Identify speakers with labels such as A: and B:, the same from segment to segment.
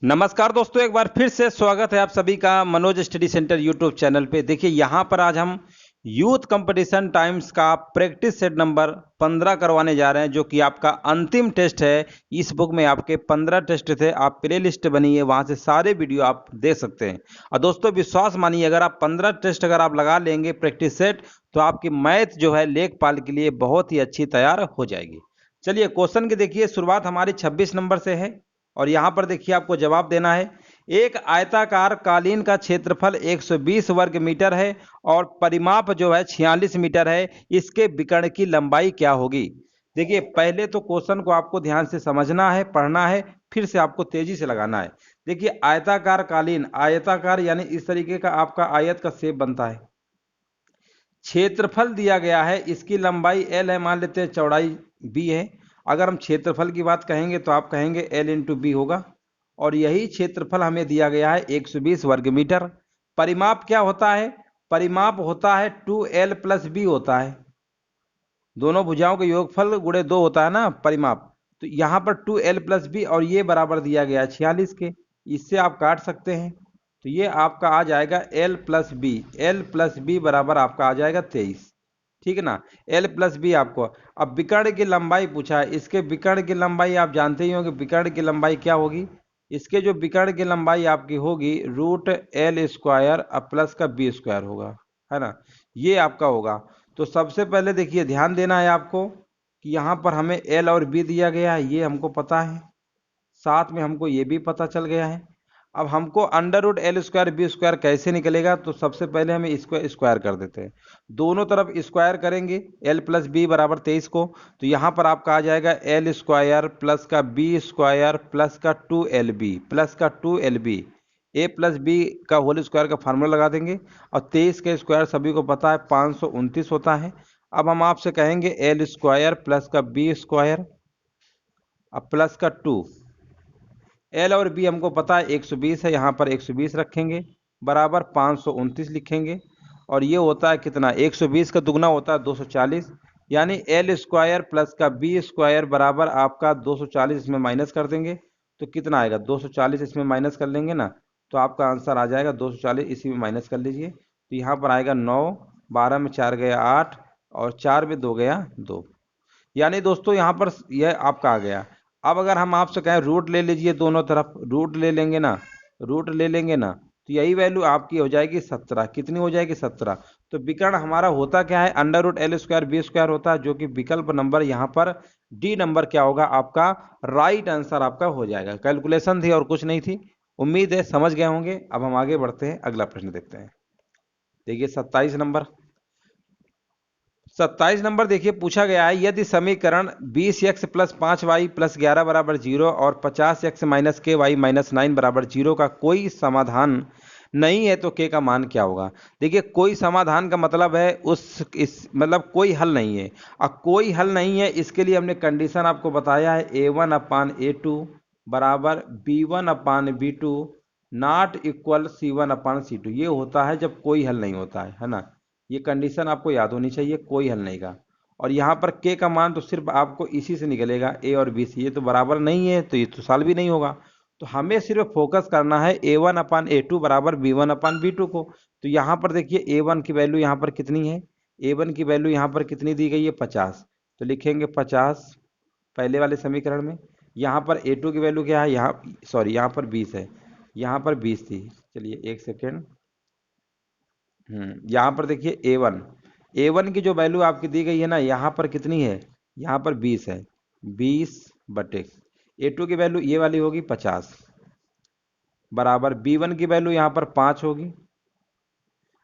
A: नमस्कार दोस्तों, एक बार फिर से स्वागत है आप सभी का Manoj study centre YouTube channel पे। देखिए यहाँ पर आज हम यूथ कंपटीशन टाइम्स का प्रैक्टिस सेट नंबर 15 करवाने जा रहे हैं, जो कि आपका अंतिम टेस्ट है। इस बुक में आपके 15 टेस्ट थे, आप प्ले लिस्ट बनी है, वहाँ से सारे वीडियो आप देख सकते हैं। और दोस्तों विश्वास मानिए, अगर आप 15 टेस्ट अगर आप लगा लेंगे प्रैक्टिस सेट, तो आपकी मैथ जो है लेखपाल के लिए बहुत ही अच्छी तैयार हो जाएगी। चलिए क्वेश्चन की देखिए, शुरुआत हमारी 26 नंबर से है और यहाँ पर देखिए आपको जवाब देना है। एक आयताकार कालीन का क्षेत्रफल 120 वर्ग मीटर है और परिमाप जो है 46 मीटर है। इसके विकर्ण की लंबाई क्या होगी? देखिए पहले तो क्वेश्चन को आपको ध्यान से समझना है, पढ़ना है, फिर से आपको तेजी से लगाना है। देखिए आयताकार कालीन, आयताकार यानी इस तरीके का आपका आयत का शेप बनता है। क्षेत्रफल दिया गया है, इसकी लंबाई एल है, मान लेते हैं चौड़ाई बी है। अगर हम क्षेत्रफल की बात कहेंगे तो आप कहेंगे एल इंटू बी होगा, और यही क्षेत्रफल हमें दिया गया है 120 वर्ग मीटर। परिमाप क्या होता है? परिमाप होता है 2l प्लस बी होता है, दोनों भुजाओं के योगफल गुणे 2 होता है ना परिमाप। तो यहाँ पर 2l प्लस बी और ये बराबर दिया गया है 46 के, इससे आप काट सकते हैं। तो ये आपका आ जाएगा l plus B, L plus B बराबर आपका आ जाएगा 23। ठीक है ना, l प्लस बी आपको। अब विकर्ण की लंबाई पूछा है, इसके विकर्ण की लंबाई आप जानते ही होंगे, विकर्ण की लंबाई क्या होगी? इसके जो विकर्ण की लंबाई आपकी होगी √l² अब प्लस का b स्क्वायर होगा, है ना, ये आपका होगा। तो सबसे पहले देखिए ध्यान देना है आपको कि यहाँ पर हमें l और b दिया गया है, ये हमको पता है, साथ में हमको ये भी पता चल गया है। अब हमको √l² b² कैसे निकलेगा? तो सबसे पहले हम इसको स्क्वायर कर देते हैं, दोनों तरफ स्क्वायर करेंगे l प्लस बी बराबर 23 को। तो यहाँ पर आपका आ जाएगा l² प्लस का b² प्लस का 2lb प्लस का 2lb, a प्लस बी का होल स्क्वायर का फार्मूला लगा देंगे। और 23 का स्क्वायर सभी को पता है 529 होता है। अब हम आपसे कहेंगे l² प्लस का b² अब प्लस का 2, एल और बी हमको पता है 120 है, यहाँ पर 120 रखेंगे बराबर 529 लिखेंगे। और ये होता है कितना? 120 का दुगना होता है 240, यानी l² प्लस का b² बराबर आपका 240, इसमें माइनस कर देंगे तो कितना आएगा? 240 इसमें माइनस कर लेंगे ना, तो आपका आंसर आ जाएगा 240, इसी में माइनस कर लीजिए। तो यहाँ पर आएगा 9, 12 में 4 गया 8 और 4 में 2 गया 2, यानी दोस्तों यहाँ पर यह आपका आ गया। अब अगर हम आपसे कहें रूट ले लीजिए, दोनों तरफ रूट ले लेंगे ना, रूट ले लेंगे ना, तो यही वैल्यू आपकी हो जाएगी 17। कितनी हो जाएगी? 17। तो विकर्ण हमारा होता क्या है? √l² b² होता है, जो कि विकल्प नंबर यहाँ पर डी नंबर क्या होगा आपका? राइट आंसर आपका हो जाएगा। कैलकुलेशन थी और कुछ नहीं थी। उम्मीद है समझ गए होंगे। अब हम आगे बढ़ते हैं, अगला प्रश्न देखते हैं। देखिए 27 नंबर, 27 नंबर देखिए पूछा गया है, यदि समीकरण 20x प्लस 5y प्लस 11 बराबर 0 और 50x माइनस के वाई माइनस 9 बराबर 0 का कोई समाधान नहीं है, तो k का मान क्या होगा? देखिए कोई समाधान का मतलब है मतलब कोई हल नहीं है। और कोई हल नहीं है, इसके लिए हमने कंडीशन आपको बताया है, a1/a2 बराबर b1/b2 नॉट इक्वल c1/c2। ये होता है जब कोई हल नहीं होता है ना, ये कंडीशन आपको याद होनी चाहिए, कोई हल नहीं का। और यहाँ पर k का मान तो सिर्फ आपको इसी से निकलेगा, a और b से। ये तो बराबर नहीं है तो ये तो सॉल्व भी नहीं होगा। तो हमें सिर्फ फोकस करना है a1/a2 बराबर b1/b2 को। तो यहाँ पर देखिए a1 की वैल्यू यहाँ पर कितनी है? a1 की वैल्यू यहाँ पर कितनी दी गई है? 50। तो लिखेंगे 50 पहले वाले समीकरण में। यहाँ पर a2 की वैल्यू क्या है? यहाँ सॉरी यहाँ पर 20 है, यहाँ पर 20 थी। चलिए एक सेकेंड, यहाँ पर देखिए a1 की जो वैल्यू आपकी दी गई है ना, यहाँ पर कितनी है? यहाँ पर 20 है, 20 बटे a2 की वैल्यू ये वाली होगी 50 बराबर b1 की वैल्यू यहाँ पर 5 होगी।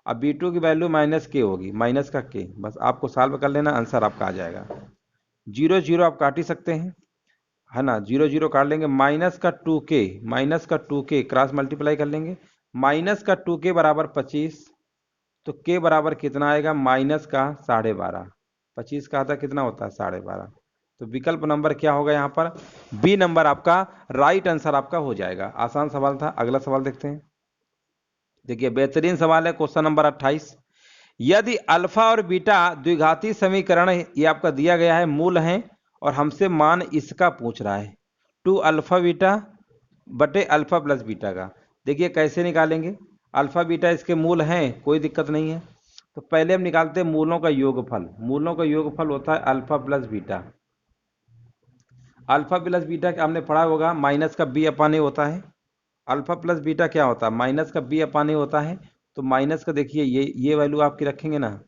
A: अब b2 की वैल्यू माइनस के होगी, माइनस का के, बस आपको सॉल्व कर लेना, आंसर आपका आ जाएगा। 0 0 आप काट ही सकते हैं, है ना, 0 0 काट लेंगे। माइनस का 2k, माइनस का 2k क्रॉस मल्टीप्लाई कर लेंगे, माइनस का 2k बराबर 25। तो k बराबर कितना आएगा? माइनस का 12.5, 25 का आता कितना होता है? 12.5। तो विकल्प नंबर क्या होगा यहाँ पर? बी नंबर आपका राइट आंसर आपका हो जाएगा। आसान सवाल था। अगला सवाल देखते हैं। देखिए बेहतरीन सवाल है, क्वेश्चन नंबर 28। यदि अल्फा और बीटा द्विघाती समीकरण ये आपका दिया गया है, मूल है, और हमसे मान इसका पूछ रहा है, 2 अल्फा बीटा बटे अल्फा प्लस बीटा का। देखिए कैसे निकालेंगे, अल्फा बीटा इसके मूल हैं, कोई दिक्कत नहीं है। तो पहले हम निकालते हैं मूलों का योगफल। मूलों का योगफल होता है alpha plus beta. Alpha plus beta क्या हमने पढ़ा होगा, माइनस का बी अपान ए होता है। अल्फा प्लस बीटा क्या होता है, माइनस का बी अपान ए होता है। तो माइनस का देखिए ये वैल्यू आपकी रखेंगे ना,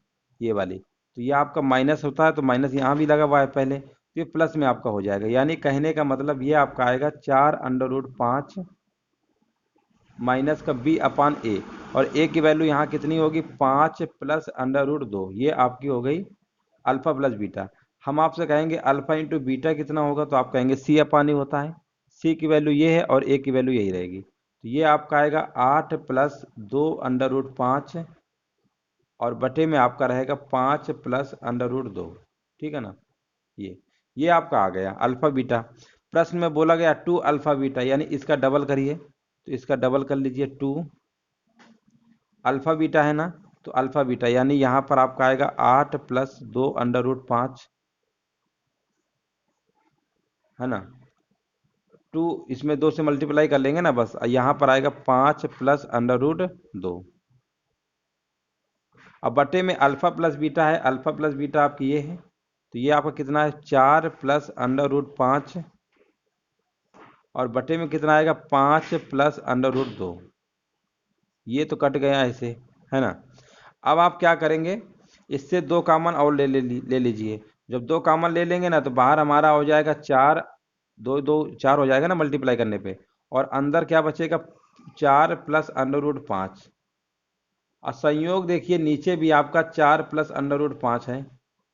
A: ये वाली, तो ये आपका माइनस होता है, तो माइनस यहाँ भी लगा हुआ है पहले, तो ये प्लस में आपका हो जाएगा। यानी कहने का मतलब ये आपका आएगा 4√5 माइनस का बी अपान ए, और ए की वैल्यू यहाँ कितनी होगी, 5 प्लस √2। ये आपकी हो गई अल्फा प्लस बीटा। हम आपसे कहेंगे अल्फा इंटू बीटा कितना होगा, तो आप कहेंगे सी अपान ए होता है। सी की वैल्यू ये है और ए की वैल्यू यही रहेगी, तो ये आपका आएगा 8 प्लस 2√5, और बटे में आपका रहेगा 5 प्लस √2। ठीक है ना, ये आपका आ गया अल्फा बीटा। प्रश्न में बोला गया 2 अल्फा बीटा, यानी इसका डबल करिए, तो इसका डबल कर लीजिए 2 अल्फा बीटा है ना, तो अल्फा बीटा यानी यहाँ पर आपका आएगा 8 प्लस 2√5, है ना। 2 इसमें 2 से मल्टीप्लाई कर लेंगे ना बस, यहाँ पर आएगा 5 प्लस √2। अब बटे में अल्फा प्लस बीटा है, अल्फा प्लस बीटा आपकी ये है, तो ये आपका कितना है 4 प्लस √5, और बटे में कितना आएगा 5 प्लस √2। ये तो कट गया ऐसे, है ना। अब आप क्या करेंगे, इससे 2 कॉमन और ले लीजिए। जब 2 कॉमन ले लेंगे ना, तो बाहर हमारा हो जाएगा 4, 2 2 4 हो जाएगा ना मल्टीप्लाई करने पे, और अंदर क्या बचेगा 4 प्लस √5। और संयोग देखिए नीचे भी आपका 4 प्लस √5 है,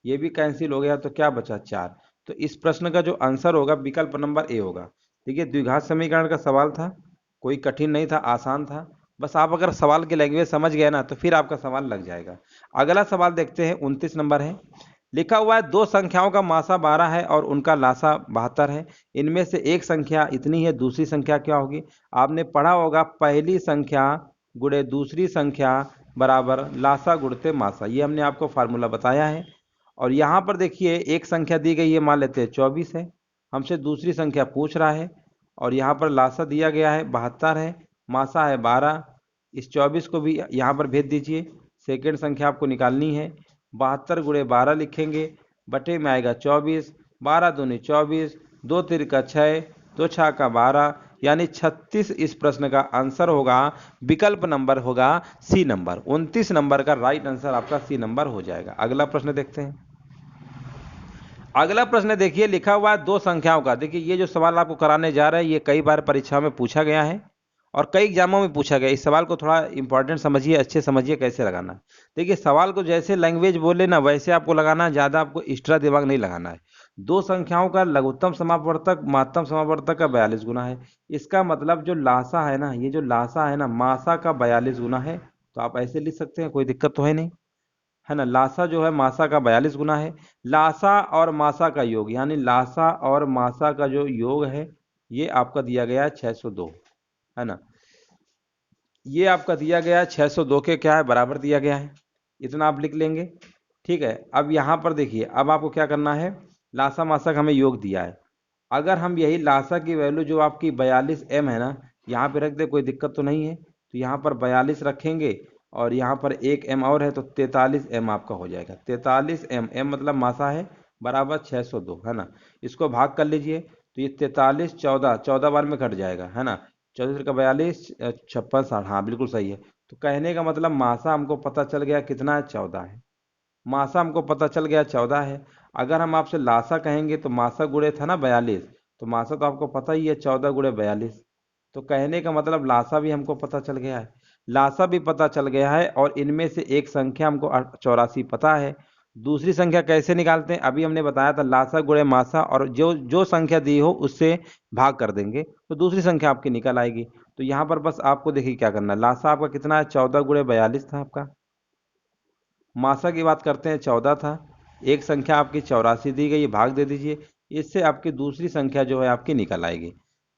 A: ये भी कैंसिल हो गया, तो क्या बचा 4। तो इस प्रश्न का जो आंसर होगा विकल्प नंबर ए होगा। देखिए द्विघात समीकरण का सवाल था, कोई कठिन नहीं था, आसान था। बस आप अगर सवाल की लैंग्वेज समझ गए ना, तो फिर आपका सवाल लग जाएगा। अगला सवाल देखते हैं, 29 नंबर है। लिखा हुआ है 2 संख्याओं का मासा 12 है और उनका लासा 72 है। इनमें से एक संख्या इतनी है, दूसरी संख्या क्या होगी। आपने पढ़ा होगा पहली संख्या गुणे दूसरी संख्या बराबर लासा गुणते मासा, ये हमने आपको फार्मूला बताया है। और यहाँ पर देखिए एक संख्या दी गई है, मान लेते हैं 24 है, हमसे दूसरी संख्या पूछ रहा है, और यहाँ पर लासा दिया गया है 72 है, मासा है 12। इस 24 को भी यहाँ पर भेज दीजिए, सेकेंड संख्या आपको निकालनी है। 72 गुणे 12 लिखेंगे, बटे में आएगा 24, 12 दूनी 24, 2 तिरका 6, 2 छक्का 12, यानी 36 इस प्रश्न का आंसर होगा। विकल्प नंबर होगा सी नंबर। 29 नंबर का राइट आंसर आपका सी नंबर हो जाएगा। अगला प्रश्न देखते हैं। अगला प्रश्न देखिए, लिखा हुआ है 2 संख्याओं का। देखिए ये जो सवाल आपको कराने जा रहे हैं, ये कई बार परीक्षा में पूछा गया है और कई एग्जामों में पूछा गया। इस सवाल को थोड़ा इंपॉर्टेंट समझिए, अच्छे समझिए कैसे लगाना है। देखिए सवाल को जैसे लैंग्वेज बोले ना वैसे आपको लगाना है, ज़्यादा आपको एक्स्ट्रा दिमाग नहीं लगाना है। 2 संख्याओं का लघुत्तम समापवर्तक महत्तम समापवर्तक का 42 गुना है। इसका मतलब जो लासा है ना, ये जो लासा है ना, मासा का 42 गुना है। तो आप ऐसे लिख सकते हैं, कोई दिक्कत तो है नहीं, है ना। लासा जो है मासा का 42 गुना है। लासा और मासा का योग, यानी लासा और मासा का जो योग है, ये आपका दिया गया है 602, है ना। ये आपका दिया गया है 602 के क्या है बराबर दिया गया है, इतना आप लिख लेंगे। ठीक है, अब यहाँ पर देखिए, अब आपको क्या करना है, लासा मासा का हमें योग दिया है। अगर हम यही लासा की वैल्यू जो आपकी 42m है ना, यहाँ पे रख दे, कोई दिक्कत तो नहीं है। तो यहाँ पर 42 रखेंगे, और यहाँ पर 1 m और है, तो 43m आपका हो जाएगा। 43m, m मतलब मासा है, बराबर 602, है ना। इसको भाग कर लीजिए, तो ये 43 14 बार में कट जाएगा, है ना। 14 का 42, 56 60, हाँ बिल्कुल सही है। तो कहने का मतलब मासा हमको पता चल गया कितना है, 14 है। मासा हमको पता चल गया 14 है। अगर हम आपसे लासा कहेंगे, तो मासा गुणे था ना 42, तो मासा तो आपको पता ही है 14 गुणे 42। तो कहने का मतलब लासा भी हमको पता चल गया है, लासा भी पता चल गया है, और इनमें से एक संख्या हमको 84 पता है। दूसरी संख्या कैसे निकालते हैं, अभी हमने बताया था, लासा गुणे मासा, और जो जो संख्या दी हो उससे भाग कर देंगे, तो दूसरी संख्या आपकी निकल आएगी। तो यहाँ पर बस आपको देखिए क्या करना है, लासा आपका कितना है, 14 गुणे 42 था आपका। मासा की बात करते हैं, 14 था। एक संख्या आपकी 84 दी गई, भाग दे दीजिए, इससे आपकी दूसरी संख्या जो है आपकी निकल आएगी।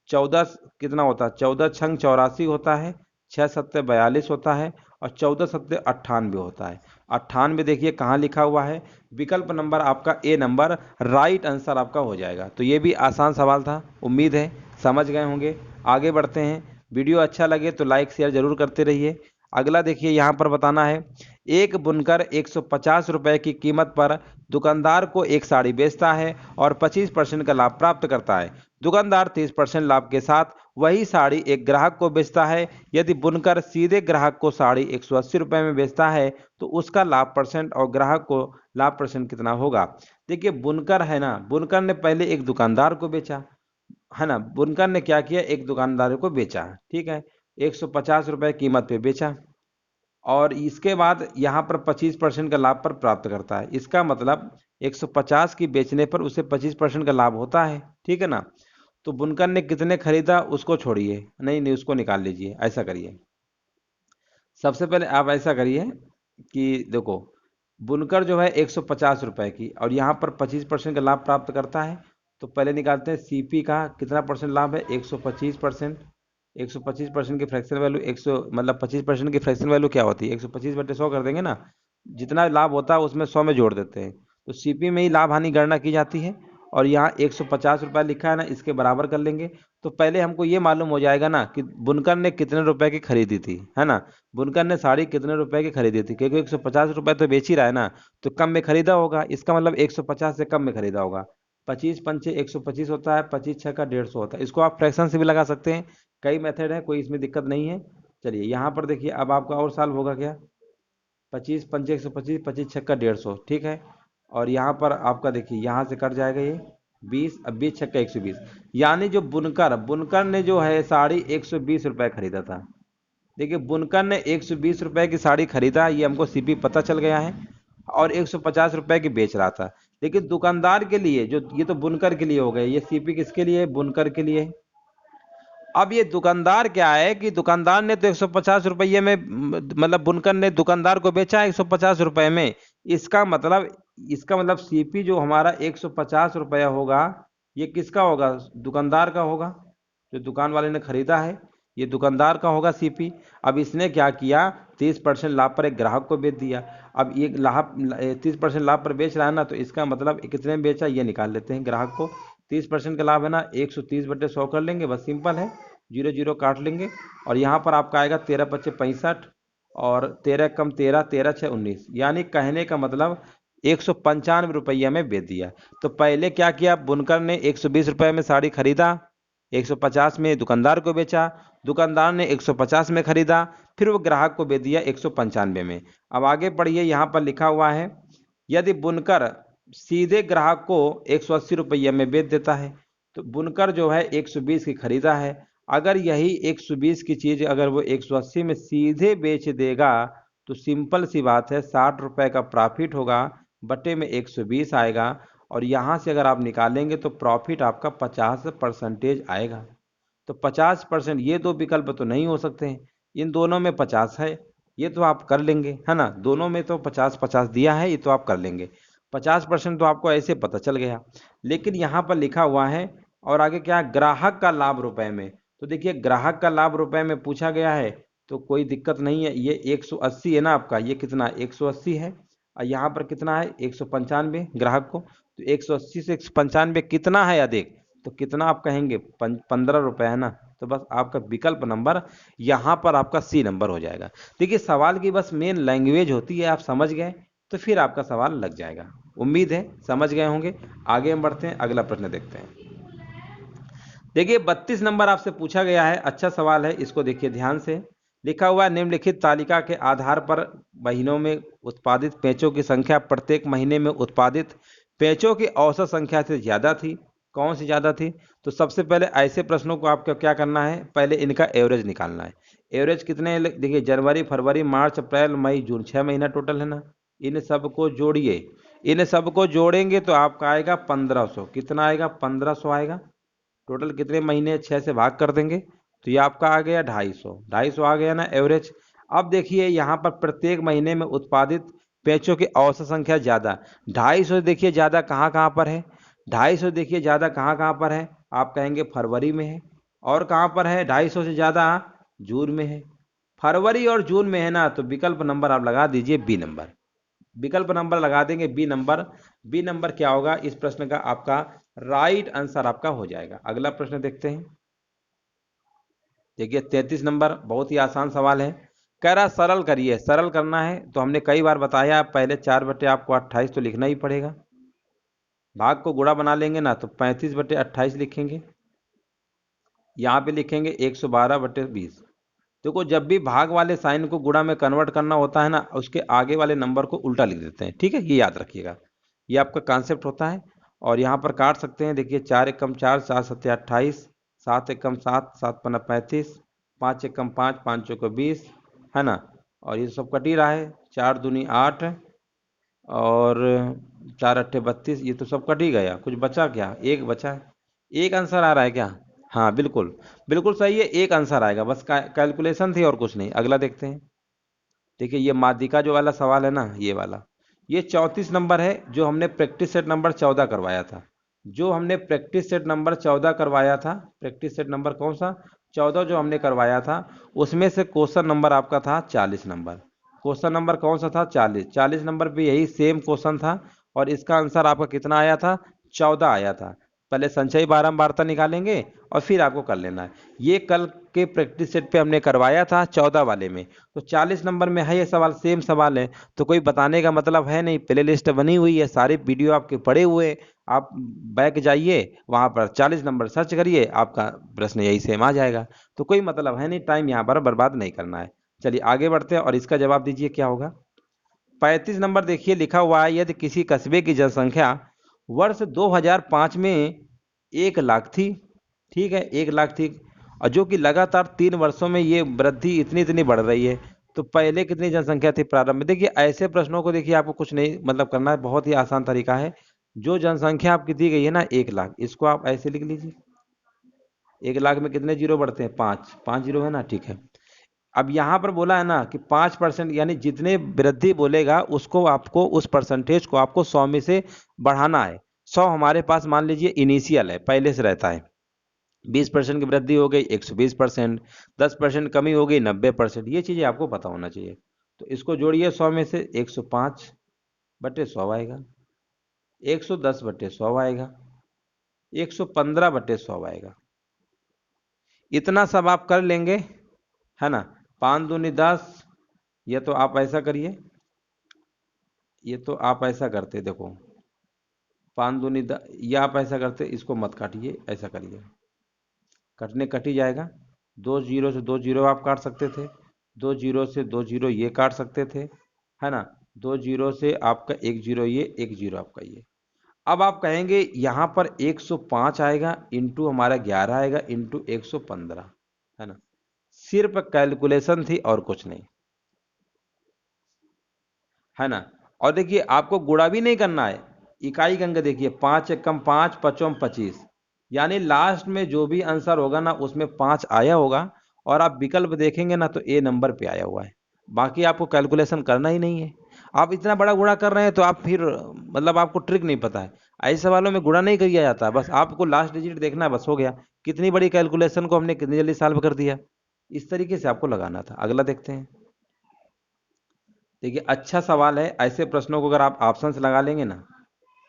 A: 14 कितना होता है, 14 छंग 84 होता है, 6 सत्ते 42 होता है, और 14 सत्ते 98 होता है। 98 देखिए कहाँ लिखा हुआ है, विकल्प नंबर आपका ए नंबर राइट आंसर आपका हो जाएगा। तो ये भी आसान सवाल था, उम्मीद है समझ गए होंगे। आगे बढ़ते हैं। वीडियो अच्छा लगे तो लाइक शेयर जरूर करते रहिए। अगला देखिए यहाँ पर बताना है, एक बुनकर 150 रुपए की कीमत पर दुकानदार को एक साड़ी बेचता है और 25% का लाभ प्राप्त करता है। दुकानदार 30% लाभ के साथ वही साड़ी एक ग्राहक को बेचता है। यदि बुनकर सीधे ग्राहक को साड़ी 180 रुपए में बेचता है तो उसका लाभ परसेंट और ग्राहक को लाभ परसेंट कितना होगा। देखिए बुनकर है ना, बुनकर ने पहले एक दुकानदार को बेचा है ना, बुनकर ने क्या किया, एक दुकानदार को बेचा, ठीक है, 150 रुपए कीमत पे बेचा और इसके बाद यहाँ पर 25% का लाभ पर प्राप्त करता है। इसका मतलब 150 की बेचने पर उसे 25% का लाभ होता है, ठीक है ना। तो बुनकर ने कितने खरीदा उसको छोड़िए, नहीं नहीं उसको निकाल लीजिए। ऐसा करिए, सबसे पहले आप ऐसा करिए कि देखो बुनकर जो है 150 रुपए की और यहाँ पर 25% का लाभ प्राप्त करता है। तो पहले निकालते हैं सीपी का कितना परसेंट लाभ है, 125%। 125% की फ्रैक्शन वैल्यू 100, मतलब 25% की फ्रैक्शन वैल्यू क्या होती है, 125/100 कर देंगे ना। जितना लाभ होता है उसमें 100 में जोड़ देते हैं, तो सीपी में ही लाभ हानि गणना की जाती है। और यहाँ 150 रुपये लिखा है ना, इसके बराबर कर लेंगे। तो पहले हमको ये मालूम हो जाएगा ना कि बुनकर ने कितने रुपए की खरीदी थी, है ना। बुनकर ने साड़ी कितने रुपए की खरीदी थी, क्योंकि 150 रुपये तो बेच ही रहा है ना, तो कम में खरीदा होगा। इसका मतलब 150 से कम में खरीदा होगा। 25 पंचे 125 होता है, 25 छः का 150 होता है। इसको आप फ्रैक्शन से भी लगा सकते हैं, कई मेथड है, कोई इसमें दिक्कत नहीं है। चलिए यहाँ पर देखिए, अब आपका और साल होगा क्या, 25 पंचे 125, 25 छक्का 150, ठीक है। और यहाँ पर आपका देखिए यहाँ से कट जाएगा ये 20, अब 20 छक्का 120, यानी जो बुनकर बुनकर ने जो है साड़ी 120 रुपये खरीदा था। देखिए बुनकर ने 120 रुपए की साड़ी खरीदा, ये हमको सीपी पता चल गया है, और 150 रुपए की बेच रहा था। लेकिन दुकानदार के लिए जो, ये तो बुनकर के लिए हो गए, ये सीपी किसके लिए है, बुनकर के लिए। अब ये दुकानदार क्या है कि दुकानदार ने तो 150 रुपये में, मतलब बुनकर ने दुकानदार को बेचा 150 रुपये में। इसका मतलब सीपी जो हमारा 150 रुपया होगा, ये किसका होगा, दुकानदार का होगा, जो दुकान वाले ने खरीदा है, ये दुकानदार का होगा सीपी। अब इसने क्या किया, 30% लाभ पर एक ग्राहक को बेच दिया। अब ये लाभ 30% लाभ पर बेच रहा है ना, तो इसका मतलब कितने में बेचा ये निकाल लेते हैं। ग्राहक को 30% का लाभ है ना, 130/100 कर लेंगे, बस सिंपल है, 0 0 काट लेंगे। और यहाँ पर आपका आएगा 13 पच्चे 65 और 13 कम 13, 13 छः 19, यानी कहने का मतलब 195 रुपये में बेच दिया। तो पहले क्या किया, बुनकर ने 120 रुपये में साड़ी खरीदा, 150 में दुकानदार को बेचा, दुकानदार ने 150 में खरीदा, फिर वो ग्राहक को बेच दिया 195 में। अब आगे पढ़िए, यहाँ पर लिखा हुआ है, यदि बुनकर सीधे ग्राहक को 180 रुपये में बेच देता है, तो बुनकर जो है 120 की खरीदा है। अगर यही 120 की चीज़ अगर वो 180 में सीधे बेच देगा, तो सिंपल सी बात है 60 रुपये का प्रॉफिट होगा, बटे में 120 आएगा। और यहाँ से अगर आप निकालेंगे तो प्रॉफिट आपका 50% आएगा। तो 50%, ये दो विकल्प तो नहीं हो सकते हैं, इन दोनों में 50 है, ये तो आप कर लेंगे, है ना, दोनों में तो 50-50 दिया है, ये तो आप कर लेंगे। 50% तो आपको ऐसे पता चल गया। लेकिन यहाँ पर लिखा हुआ है, और आगे क्या है, ग्राहक का लाभ रुपए में। तो देखिए ग्राहक का लाभ रुपए में पूछा गया है, तो कोई दिक्कत नहीं है। ये 180 है ना आपका, ये कितना 180 है, और यहाँ पर कितना है 195 ग्राहक को। तो 180 से 195 कितना है अधिक, तो कितना आप कहेंगे, 15 रुपये है ना। तो बस आपका विकल्प नंबर यहाँ पर आपका सी नंबर हो जाएगा। देखिए सवाल की बस मेन लैंग्वेज होती है, आप समझ गए तो फिर आपका सवाल लग जाएगा। उम्मीद है समझ गए होंगे। आगे हम बढ़ते हैं, अगला प्रश्न देखते हैं। देखिए 32 नंबर आपसे पूछा गया है, अच्छा सवाल है, इसको देखिए ध्यान से। लिखा हुआ है, निम्नलिखित तालिका के आधार पर महीनों में उत्पादित पेंचों की संख्या प्रत्येक महीने में उत्पादित पेंचों की औसत संख्या से ज्यादा थी, कौन सी ज्यादा थी। तो सबसे पहले ऐसे प्रश्नों को आपको क्या करना है, पहले इनका एवरेज निकालना है। एवरेज कितने, देखिए जनवरी फरवरी मार्च अप्रैल मई जून, 6 महीना टोटल है ना। इन सबको जोड़िए, इन सबको जोड़ेंगे तो आपका आएगा 1500, कितना आएगा 1500 आएगा। टोटल कितने महीने, 6 से भाग कर देंगे, तो ये आपका आ गया 250, 250 आ गया ना एवरेज। अब देखिए यहाँ पर प्रत्येक महीने में उत्पादित पेंचों की औसत संख्या ज्यादा, 250 देखिए ज्यादा कहाँ कहाँ पर है, 250 देखिए ज्यादा कहाँ कहाँ पर है, आप कहेंगे फरवरी में है, और कहाँ पर है 250 से ज्यादा, जून में है। फरवरी और जून में है ना, तो विकल्प नंबर आप लगा दीजिए बी नंबर, विकल्प नंबर लगा देंगे बी नंबर। बी नंबर क्या होगा इस प्रश्न का, आपका राइट आंसर आपका हो जाएगा। अगला प्रश्न देखते हैं। देखिए 33 नंबर बहुत ही आसान सवाल है। कह रहा सरल करिए, सरल करना है तो हमने कई बार बताया, पहले 4 बटे आपको 28 तो लिखना ही पड़ेगा। भाग को गुणा बना लेंगे ना तो 35/28 लिखेंगे। यहाँ पे लिखेंगे 112/20। देखो जब भी भाग वाले साइन को गुणा में कन्वर्ट करना होता है ना, उसके आगे वाले नंबर को उल्टा लिख देते हैं, ठीक है, ये याद रखिएगा, ये आपका कॉन्सेप्ट होता है। और यहाँ पर काट सकते हैं, देखिए 4 एकम 4, 4 सत्ते 28, 7 एकम 7, 7 पन्ना 35, 5 एकम 5, 5 चौको 20, है ना। और ये सब कट ही रहा है, 4 दूनी 8 और 4 अट्ठे 32, ये तो सब कट ही गया, कुछ बचा क्या, एक बचा है। एक आंसर आ रहा है क्या? हाँ बिल्कुल, बिल्कुल सही है, एक आंसर आएगा, बस कैलकुलेशन थी और कुछ नहीं। अगला देखते हैं। देखिए ये माध्यिका जो वाला सवाल है ना, ये वाला, ये 34 नंबर है, जो हमने प्रैक्टिस सेट नंबर 14 करवाया था। जो हमने प्रैक्टिस सेट नंबर 14 करवाया था, प्रैक्टिस सेट नंबर कौन सा, 14 जो हमने करवाया था, उसमें से क्वेश्चन नंबर आपका था 40 नंबर। क्वेश्चन नंबर कौन सा था, 40। 40 नंबर पे यही सेम क्वेश्चन था, और इसका आंसर आपका कितना आया था, 14 आया था। पहले संचयी बारंबारता निकालेंगे और फिर आपको कर लेना है। ये कल के प्रैक्टिस सेट पे हमने करवाया था 14 वाले में, तो 40 नंबर में है ये सवाल, सेम सवाल है, तो कोई बताने का मतलब है नहीं। प्ले लिस्ट बनी हुई है, सारे वीडियो आपके पड़े हुए, आप बैक जाइए वहां पर 40 नंबर सर्च करिए, आपका प्रश्न यही सेम आ जाएगा। तो कोई मतलब है नहीं, टाइम यहाँ पर बर्बाद नहीं करना है। चलिए आगे बढ़ते हैं और इसका जवाब दीजिए क्या होगा। 35 नंबर देखिए लिखा हुआ है, यदि किसी कस्बे की जनसंख्या वर्ष 2005 में 1 लाख थी, ठीक है, 1 लाख थी, और जो कि लगातार 3 वर्षों में ये वृद्धि इतनी इतनी बढ़ रही है, तो पहले कितनी जनसंख्या थी प्रारंभ में। देखिए ऐसे प्रश्नों को देखिए आपको कुछ नहीं मतलब करना है, बहुत ही आसान तरीका है। जो जनसंख्या आपकी दी गई है ना 1 लाख, इसको आप ऐसे लिख लीजिए। 1 लाख में कितने जीरो बढ़ते हैं, 5, 5 जीरो है ना, ठीक है। अब यहाँ पर बोला है ना कि 5%, यानी जितने वृद्धि बोलेगा उसको आपको, उस परसेंटेज को आपको 100 में से बढ़ाना है। 100 हमारे पास मान लीजिए इनिशियल है, पहले से रहता है। 20% की वृद्धि हो गई 120%, 10% कमी हो गई 90%, ये चीज़ें आपको पता होना चाहिए। तो इसको जोड़िए, 100 में से 105/100 आएगा, 110/100 आएगा, 115/100 आएगा। इतना सब आप कर लेंगे, है ना। 5 दूनी 10, ये तो आप ऐसा करिए, ये तो आप ऐसा करते, देखो 5 दूनी 10, ये आप ऐसा करते, इसको मत काटिए, ऐसा करिए, कटने कट ही जाएगा। 2 जीरो से 2 जीरो आप काट सकते थे, 2 जीरो से 2 जीरो ये काट सकते थे, है ना। 2 जीरो से आपका 1 जीरो ये, 1 जीरो आपका ये। अब आप कहेंगे यहाँ पर 105 आएगा इंटू हमारा 11 आएगा इंटू 115, है ना। सिर्फ कैलकुलेशन थी और कुछ नहीं, है ना। और देखिए आपको गुणा भी नहीं करना है, इकाई अंक देखिए, 5 एकम 5, 5 25, यानी लास्ट में जो भी आंसर होगा ना उसमें 5 आया होगा, और आप विकल्प देखेंगे ना तो ए नंबर पे आया हुआ है। बाकी आपको कैलकुलेशन करना ही नहीं है। आप इतना बड़ा गुणा कर रहे हैं तो आप फिर मतलब आपको ट्रिक नहीं पता है। ऐसे सवालों में गुणा नहीं किया जाता, बस आपको लास्ट डिजिट देखना है, बस हो गया। कितनी बड़ी कैलकुलेशन को हमने कितनी जल्दी सॉल्व कर दिया, इस तरीके से आपको लगाना था। अगला देखते हैं। देखिए अच्छा सवाल है, ऐसे प्रश्नों को अगर आप ऑप्शन से लगा लेंगे ना,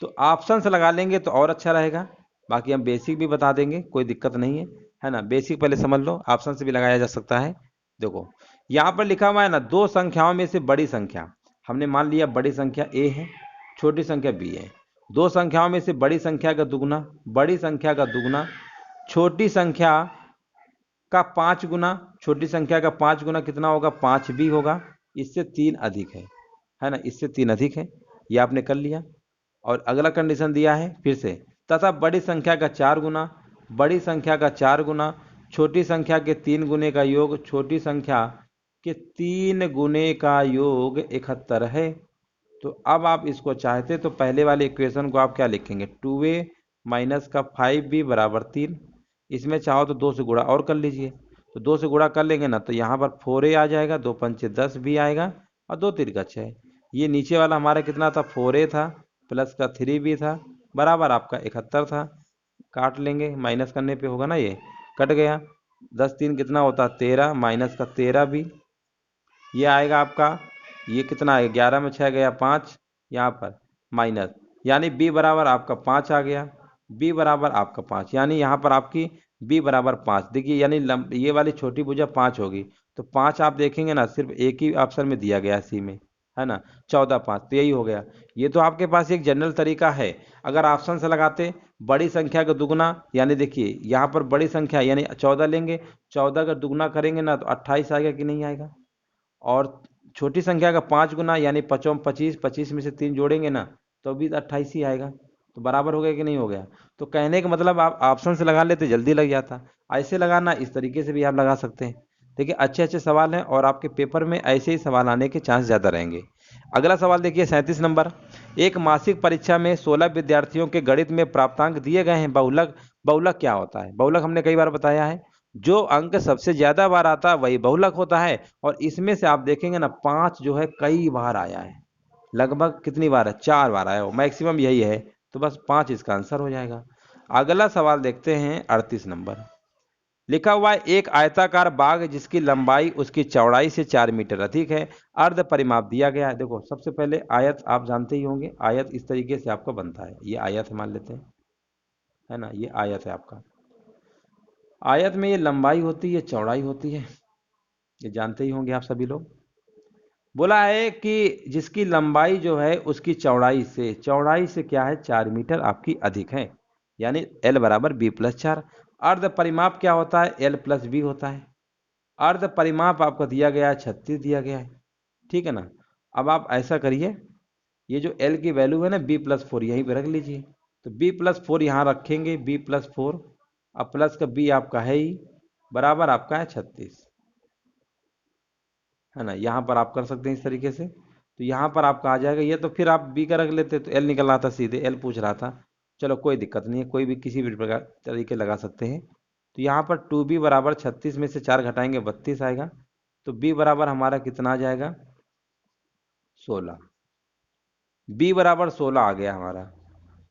A: तो ऑप्शन से लगा लेंगे तो और अच्छा रहेगा। बाकी हम बेसिक भी बता देंगे, कोई दिक्कत नहीं है ना। बेसिक पहले समझ लो, ऑप्शन से भी लगाया जा सकता है। देखो यहाँ पर लिखा हुआ है ना, दो संख्याओं में से बड़ी संख्या, हमने मान लिया बड़ी संख्या ए है, छोटी संख्या बी है। दो संख्याओं में से बड़ी संख्या का दुगना, बड़ी संख्या का दुगना छोटी संख्या का 5 गुना, छोटी संख्या का 5 गुना कितना होगा, 5 भी होगा, इससे 3 अधिक है ना, इससे 3 अधिक है। ये आपने कर लिया। और अगला कंडीशन दिया है फिर से, तथा बड़ी संख्या का 4 गुना, बड़ी संख्या का 4 गुना छोटी संख्या के 3 गुने का योग, छोटी संख्या के 3 गुने का योग 71 है। तो अब आप इसको चाहते तो पहले वाले इक्वेशन को आप क्या लिखेंगे, 2a माइनस का 5b बराबर 3। इसमें चाहो तो 2 से गुणा और कर लीजिए, तो 2 से गुणा कर लेंगे ना तो यहाँ पर 4a आ जाएगा, 2 पंचे 10 भी आएगा, और 2 तिरका 6। ये नीचे वाला हमारा कितना था, 4a था, प्लस का 3b था, बराबर आपका 71 था। काट लेंगे, माइनस करने पे होगा ना, ये कट गया। 10 3 कितना होता, 13, माइनस का 13 भी, ये आएगा आपका, ये कितना है, 11 में 6 गया 5, यहाँ पर माइनस, यानी b बराबर आपका 5 आ गया, b बराबर आपका 5, यानी यहाँ पर आपकी बी बराबर 5। देखिए यानी ये वाली छोटी भुजा 5 होगी, तो 5 आप देखेंगे ना सिर्फ एक ही ऑप्शन में दिया गया है सी में, है ना, 14 5, तो यही हो गया। ये तो आपके पास एक जनरल तरीका है। अगर ऑप्शन से लगाते बड़ी संख्या का दुगना, यानी देखिए यहाँ पर बड़ी संख्या यानी 14 लेंगे, 14 का दुगना करेंगे ना तो 28 आएगा कि नहीं आएगा, और छोटी संख्या का 5 गुना यानी 5 25, 25 में से 3 जोड़ेंगे ना तो भी 28 ही आएगा। तो बराबर हो गया कि नहीं हो गया। तो कहने का मतलब आप ऑप्शन से लगा लेते जल्दी लग जाता। ऐसे लगाना, इस तरीके से भी आप लगा सकते हैं। देखिए अच्छे अच्छे सवाल हैं और आपके पेपर में ऐसे ही सवाल आने के चांस ज़्यादा रहेंगे। अगला सवाल देखिए 37 नंबर। एक मासिक परीक्षा में 16 विद्यार्थियों के गणित में प्राप्तांक दिए गए हैं। बहुलक, बहुलक क्या होता है? बहुलक हमने कई बार बताया है, जो अंक सबसे ज्यादा बार आता है वही बहुलक होता है। और इसमें से आप देखेंगे ना 5 जो है कई बार आया है, लगभग कितनी बार है, 4 बार आया हो, मैक्सिमम यही है। तो बस 5 इसका आंसर हो जाएगा। अगला सवाल देखते हैं 38 नंबर। लिखा हुआ है एक आयताकार बाग जिसकी लंबाई उसकी चौड़ाई से 4 मीटर अधिक है, अर्ध परिमाप दिया गया है। देखो सबसे पहले आयत आप जानते ही होंगे, आयत इस तरीके से आपका बनता है, ये आयत मान लेते हैं, है ना, ये आयत है आपका। आयत में ये लंबाई होती है, चौड़ाई होती है, ये जानते ही होंगे आप सभी लोग। बोला है कि जिसकी लंबाई जो है उसकी चौड़ाई से क्या है, 4 मीटर आपकी अधिक है, यानी एल बराबर बी प्लस 4। अर्ध परिमाप क्या होता है, एल प्लस बी होता है। अर्ध परिमाप आपको दिया गया है 36 दिया गया है, ठीक है ना। अब आप ऐसा करिए, ये जो एल की वैल्यू है ना बी प्लस 4 यहीं पे रख लीजिए। तो बी प्लस 4 यहाँ रखेंगे, बी प्लस 4, अब प्लस का बी आपका है ही, बराबर आपका है 36, है ना। यहाँ पर आप कर सकते हैं इस तरीके से, तो यहाँ पर आपका आ जाएगा ये। तो फिर आप बी का रख लेते तो एल निकल रहा था, सीधे एल पूछ रहा था। चलो कोई दिक्कत नहीं है, कोई भी किसी भी प्रकार तरीके लगा सकते हैं। तो यहाँ पर 2b बराबर 36 में से 4 घटाएंगे 32 आएगा, तो b बराबर हमारा कितना आ जाएगा, 16। b बराबर 16 आ गया हमारा,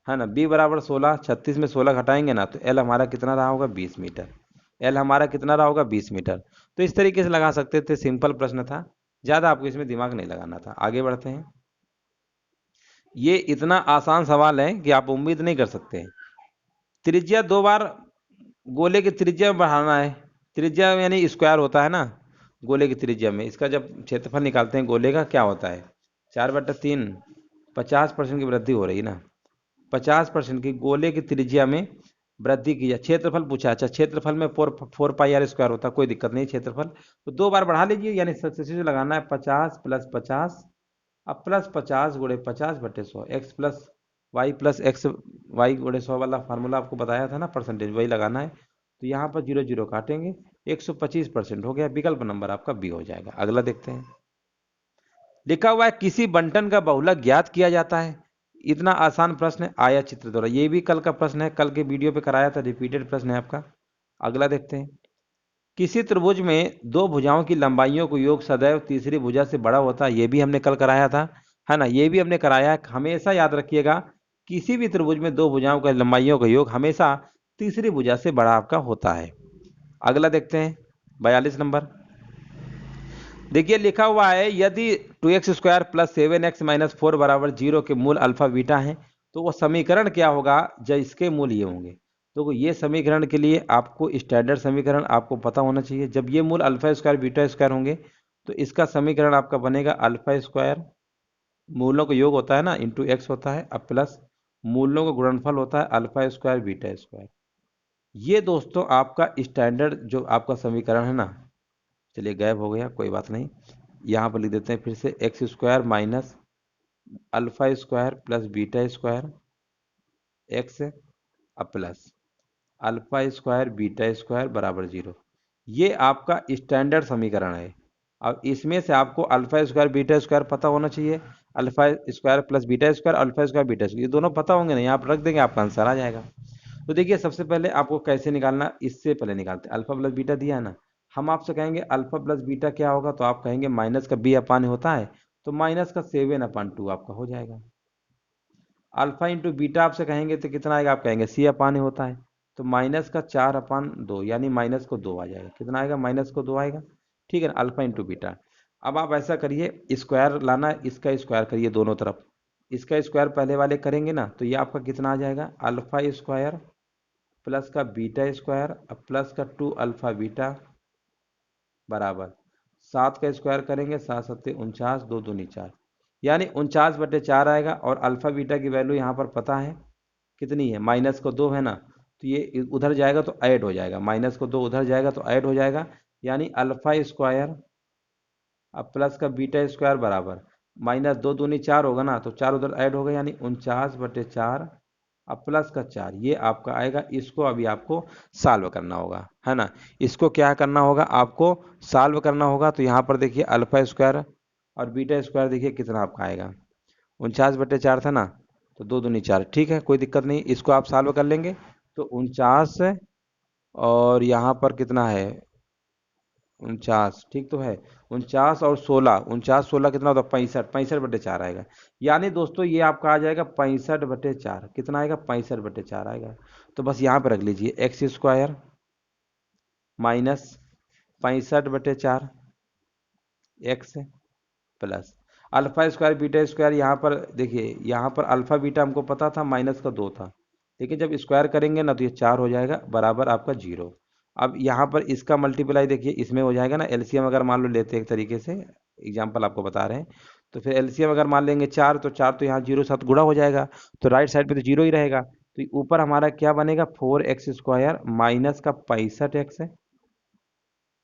A: है ना। b बराबर 16, 36 में 16 घटाएंगे ना तो l हमारा कितना रहा होगा, 20 मीटर। l हमारा कितना रहा होगा, 20 मीटर। तो इस तरीके से लगा सकते थे, सिंपल प्रश्न था, ज़्यादा आपको इसमें दिमाग नहीं लगाना था। आगे बढ़ते हैं। ये इतना आसान सवाल है कि आप उम्मीद नहीं कर सकते हैं। त्रिज्या 2 बार गोले की त्रिज्या में बढ़ाना है। त्रिज्या यानी स्क्वायर होता है ना, गोले की त्रिज्या में इसका जब क्षेत्रफल निकालते हैं गोले का क्या होता है, 4/3, 50% की वृद्धि हो रही ना, 50% की गोले की त्रिज्या में वृद्धि की है। क्षेत्रफल पूछा, अच्छा क्षेत्रफल में 4 पाई r² होता है, कोई दिक्कत नहीं क्षेत्रफल। तो 2 बार बढ़ा लीजिए, यानी सक्सेसिव लगाना है 50 + 50, अब plus 50 × 50/100, X plus Y plus X Y × 100 वाला फार्मूला आपको बताया था ना, परसेंटेज वही लगाना है। तो यहाँ पर 0 0 काटेंगे, 125% हो गया, विकल्प नंबर आपका बी हो जाएगा। अगला देखते हैं। लिखा हुआ है किसी बंटन का बहुलक ज्ञात किया जाता है। इतना आसान प्रश्न है, आया चित्र द्वारा। ये भी कल का प्रश्न है, कल के वीडियो पे कराया था, रिपीटेड प्रश्न है आपका। अगला देखते हैं। किसी त्रिभुज में दो भुजाओं की लंबाइयों को योग सदैव तीसरी भुजा से बड़ा होता है, ये भी हमने कल कराया था, है ना, ये भी हमने कराया है। हमेशा याद रखिएगा, किसी भी त्रिभुज में दो भुजाओं का लंबाइयों का योग हमेशा तीसरी भुजा से बड़ा आपका होता है। अगला देखते हैं 42 नंबर। देखिए लिखा हुआ है यदि 2x² + 7x - 4 बराबर 0 के मूल अल्फा बीटा हैं, तो वो समीकरण क्या होगा जब इसके मूल ये होंगे। तो ये समीकरण के लिए आपको स्टैंडर्ड समीकरण आपको पता होना चाहिए। जब ये मूल α² β² होंगे तो इसका समीकरण आपका बनेगा α², मूलों का योग होता है ना, इंटू x होता है, अब प्लस मूलों का गुणनफल होता है α² β²। ये दोस्तों आपका स्टैंडर्ड जो आपका समीकरण है ना, चलिए गायब हो गया, कोई बात नहीं, यहाँ पर लिख देते हैं फिर से, x² - α² + β² x प्लस α² β² बराबर 0। ये आपका स्टैंडर्ड समीकरण है। अब इसमें से आपको α² β² पता होना चाहिए, α² + β² α² β², ये दोनों पता होंगे नहीं, आप रख देंगे आपका आंसर आ जाएगा। तो देखिए सबसे पहले आपको कैसे निकालना, इससे पहले निकालते हैं। अल्फा प्लस बीटा दिया है ना, हम आपसे कहेंगे अल्फा प्लस बीटा क्या होगा, तो आप कहेंगे माइनस का b अपान होता है, तो माइनस का 7/2 आपका हो जाएगा। अल्फा इंटू बीटा आपसे कहेंगे तो कितना आएगा, आप कहेंगे c अपान होता है, तो माइनस का 4/2 यानी माइनस को 2 आ जाएगा। कितना आएगा, माइनस को 2 आएगा, ठीक है ना, अल्फा इंटू बीटा। अब आप ऐसा करिए, स्क्वायर लाना, इसका स्क्वायर करिए दोनों तरफ। इसका स्क्वायर पहले वाले करेंगे ना, तो ये आपका कितना आ जाएगा, α² प्लस का बीटा स्क्वायर अब प्लस का 2 अल्फा बीटा बराबर 7 का स्क्वायर करेंगे 7 7 49, 2 दूनी 4, यानी 49/4 आएगा। और अल्फा बीटा की वैल्यू यहाँ पर पता है कितनी है, माइनस को 2 है ना, तो ये उधर जाएगा तो ऐड हो जाएगा, माइनस को 2 उधर जाएगा तो ऐड हो जाएगा, यानी अल्फा स्क्वायर अब प्लस का बीटा स्क्वायर बराबर माइनस 2 दूनी 4 होगा ना, तो 4 उधर ऐड होगा, यानी 49/4 अब प्लस का 4, ये आपका आएगा। इसको अभी आपको सॉल्व करना होगा, है ना। इसको क्या करना होगा, आपको सॉल्व करना होगा। तो यहाँ पर देखिए अल्फा स्क्वायर और बीटा स्क्वायर देखिए कितना आपका आएगा, 49/4 था ना, तो 2 दूनी 4, ठीक है, कोई दिक्कत नहीं। इसको आप सॉल्व कर लेंगे तो 49 और यहाँ पर कितना है 49, ठीक तो है। 49 और 16, 49 16 कितना होता है 65, 65/4 आएगा। यानी दोस्तों ये आपका आ जाएगा 65/4, कितना आएगा 65/4 आएगा। तो बस यहाँ पे रख लीजिए x square minus 65/4 x plus alpha square beta square. यहाँ पर देखिए, यहाँ पर अल्फा बीटा हमको पता था माइनस का 2 था, लेकिन जब स्क्वायर करेंगे ना तो ये 4 हो जाएगा बराबर आपका 0। अब यहाँ पर इसका मल्टीप्लाई देखिए इसमें हो जाएगा ना, एलसीएम अगर मान लो लेते हैं एक तरीके से, एग्जाम्पल आपको बता रहे हैं, तो फिर एलसीएम अगर मान लेंगे 4 तो 4 तो यहाँ 0 साथ गुणा हो जाएगा, तो राइट साइड पे तो 0 ही रहेगा। तो ऊपर हमारा क्या बनेगा 4x² माइनस का 65x है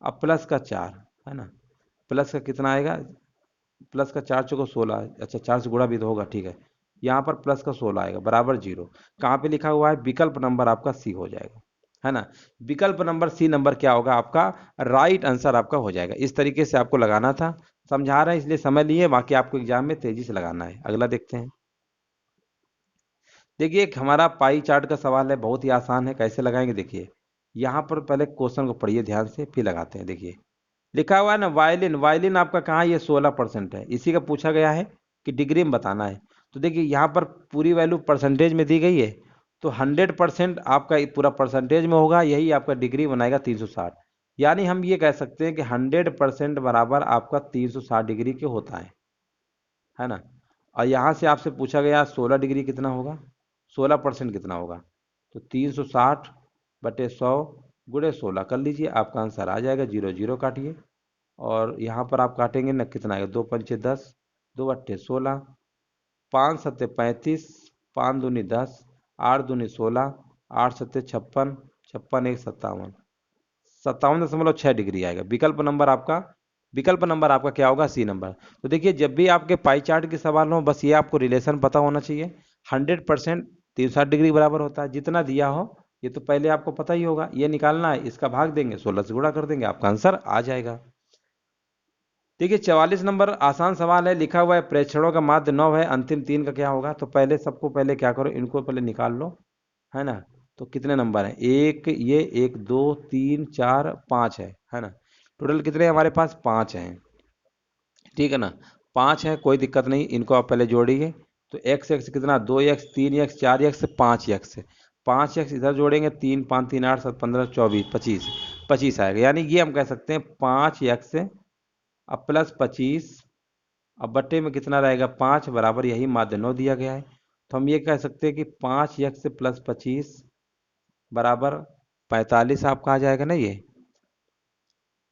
A: अब प्लस का 4, है ना, प्लस का कितना आएगा, प्लस का 4 चौको 16, अच्छा 4 से गुणा भी तो होगा, ठीक है। यहाँ पर प्लस का 16 आएगा बराबर 0। कहाँ पे लिखा हुआ है, विकल्प नंबर आपका सी हो जाएगा, है ना। विकल्प नंबर सी नंबर क्या होगा आपका, राइट आंसर आपका हो जाएगा। इस तरीके से आपको लगाना था, समझा रहे हैं इसलिए समय लिए, बाकी आपको एग्जाम में तेजी से लगाना है। अगला देखते हैं। देखिए एक हमारा पाई चार्ट का सवाल है, बहुत ही आसान है, कैसे लगाएंगे देखिए। यहाँ पर पहले क्वेश्चन को पढ़िए ध्यान से, फिर लगाते हैं। देखिए लिखा हुआ है ना वायलिन, वायलिन आपका कहाँ, ये 16% है, इसी का पूछा गया है कि डिग्री में बताना है। तो देखिए यहाँ पर पूरी वैल्यू परसेंटेज में दी गई है, तो 100% आपका पूरा परसेंटेज में होगा, यही आपका डिग्री बनाएगा 360। यानी हम ये कह सकते हैं कि 100% बराबर आपका 360 डिग्री के होता है ना। और यहाँ से आपसे पूछा गया 16 डिग्री कितना होगा, 16% कितना होगा, तो 360/100 गुणे 16 कर लीजिए, आपका आंसर आ जाएगा। 0 0 काटिए और यहाँ पर आप काटेंगे ना, कितना आएगा 2 पंचे 10, 2 अट्ठे 16, 5 सत्ते 35, 5 दूनी 10, 8 दूनी 16, 8 सत्ते 56, 56 1 57, 57.6 डिग्री आएगा। विकल्प नंबर आपका क्या होगा, सी नंबर। तो देखिए जब भी आपके पाई चार्ट के सवाल हो, बस ये आपको रिलेशन पता होना चाहिए। 100% 360 डिग्री बराबर होता है, जितना दिया हो ये तो पहले आपको पता ही होगा, ये निकालना है, इसका भाग देंगे 16 से गुणा कर देंगे, आपका आंसर आ जाएगा। देखिए 44 नंबर आसान सवाल है, लिखा हुआ है प्रेक्षणों का माध्य 9 है, अंतिम 3 का क्या होगा। तो पहले सबको पहले क्या करो, इनको पहले निकाल लो, है ना। तो कितने नंबर हैं, एक ये 1 2 3 4 5 है ना। टोटल कितने हमारे पास 5 हैं, ठीक है ना। 5 है, कोई दिक्कत नहीं, इनको आप पहले जोड़िए। तो एक्स एक्स कितना 2x 3x 4x 5x, 5x इधर जोड़ेंगे, 3 5 3 8 7 15 24 25, 25 आएगा। यानी ये हम कह सकते हैं 5x अब प्लस 25 अब बट्टे में कितना रहेगा 5 बराबर यही माध्य 9 दिया गया है। तो हम ये कह सकते हैं कि 5x प्लस 25 बराबर 45 आपका आ जाएगा ना, ये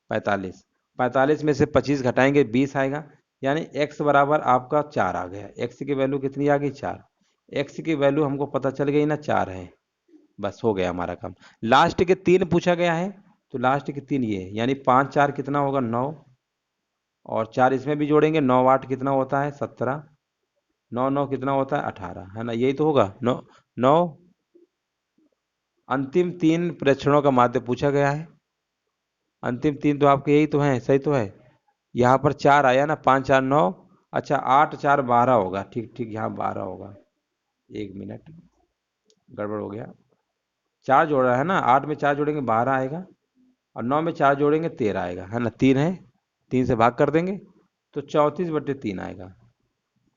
A: 45, 45 में से 25 घटाएंगे 20 आएगा, यानी x बराबर आपका 4 आ गया। x की वैल्यू कितनी आ गई 4, x की वैल्यू हमको पता चल गई ना 4 है, बस हो गया हमारा काम। लास्ट के 3 पूछा गया है, तो लास्ट के 3 ये, यानी 5 4 कितना होगा 9, और 4 इसमें भी जोड़ेंगे, 9 8 कितना होता है 17, 9 9 कितना होता है 18, है ना, यही तो होगा 9 9। अंतिम 3 प्रेक्षणों का माध्य पूछा गया है, अंतिम 3 तो आपके यही तो हैं, सही तो है। यहाँ पर 4 आया ना, 5 4 9, अच्छा 8 4 12 होगा, ठीक ठीक यहाँ 12 होगा, 1 मिनट गड़बड़ हो गया। 4 जोड़ रहा है ना, 8 में 4 जोड़ेंगे 12 आएगा, और 9 में 4 जोड़ेंगे 13 आएगा, है ना, 3 है, 3 से भाग कर देंगे तो 34/3 आएगा।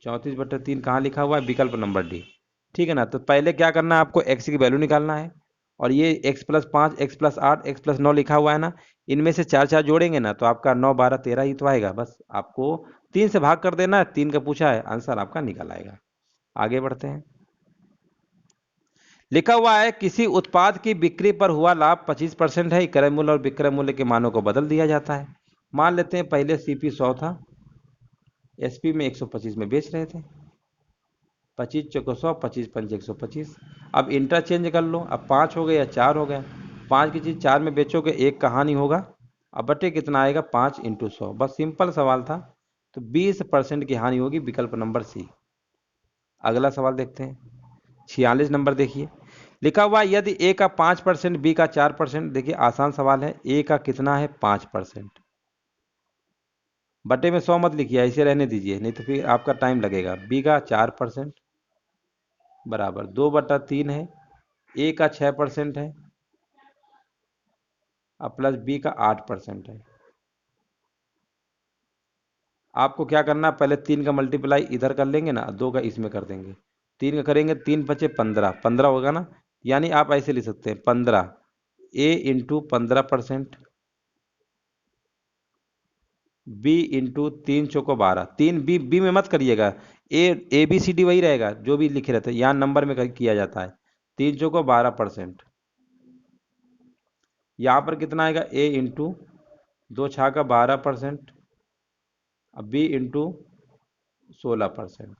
A: 34/3 कहाँ लिखा हुआ है, विकल्प नंबर डी, ठीक है ना। तो पहले क्या करना है आपको, एक्स की वैल्यू निकालना है, और ये x+5 x+8 x+9 लिखा हुआ है ना, इनमें से 4 4 जोड़ेंगे ना तो आपका 9 12 13 ही तो आएगा। बस आपको 3 से भाग कर देना है, 3 का पूछा है, आंसर आपका निकल आएगा। आगे बढ़ते हैं। लिखा हुआ है किसी उत्पाद की बिक्री पर हुआ लाभ 25% है, क्रय मूल्य और विक्रय मूल्य के मानों को बदल दिया जाता है। मान लेते हैं पहले सीपी 100 था, एसपी में 125 में बेच रहे थे, 25 चौको 100, 25 पंच 125। अब इंटरचेंज कर लो, अब 5 हो गए या 4 हो गए, 5 की चीज़ 4 में बेचोगे, एक का हानि होगा। अब बटे कितना आएगा, 5 इंटू 100। बस सिंपल सवाल था। तो 20% की हानि होगी, विकल्प नंबर सी। अगला सवाल देखते हैं, 46 नंबर देखिए। लिखा हुआ है यदि ए का 5%, बी का 4%। देखिए आसान सवाल है, ए का कितना है 5%, बटे में 100 मत लिखिए, ऐसे रहने दीजिए, नहीं तो फिर आपका टाइम लगेगा। बी का 4% बराबर 2/3 है, ए का 6% है, अब प्लस बी का 8% है। आपको क्या करना है, पहले 3 का मल्टीप्लाई इधर कर लेंगे ना, 2 का इसमें कर देंगे, 3 का करेंगे, 3 बचे 15, 15 होगा ना। यानी आप ऐसे लिख सकते हैं 15 ए इंटू 15%, बी इंटू 3 चौको 12, 3 बी, बी में मत करिएगा, ए बी सी डी वही रहेगा जो भी लिखे रहते हैं, यहाँ नंबर में किया जाता है। 3 चौको 12%, यहाँ पर कितना आएगा, ए इंटू 2 छाका 12%, अब बी इंटू 16%।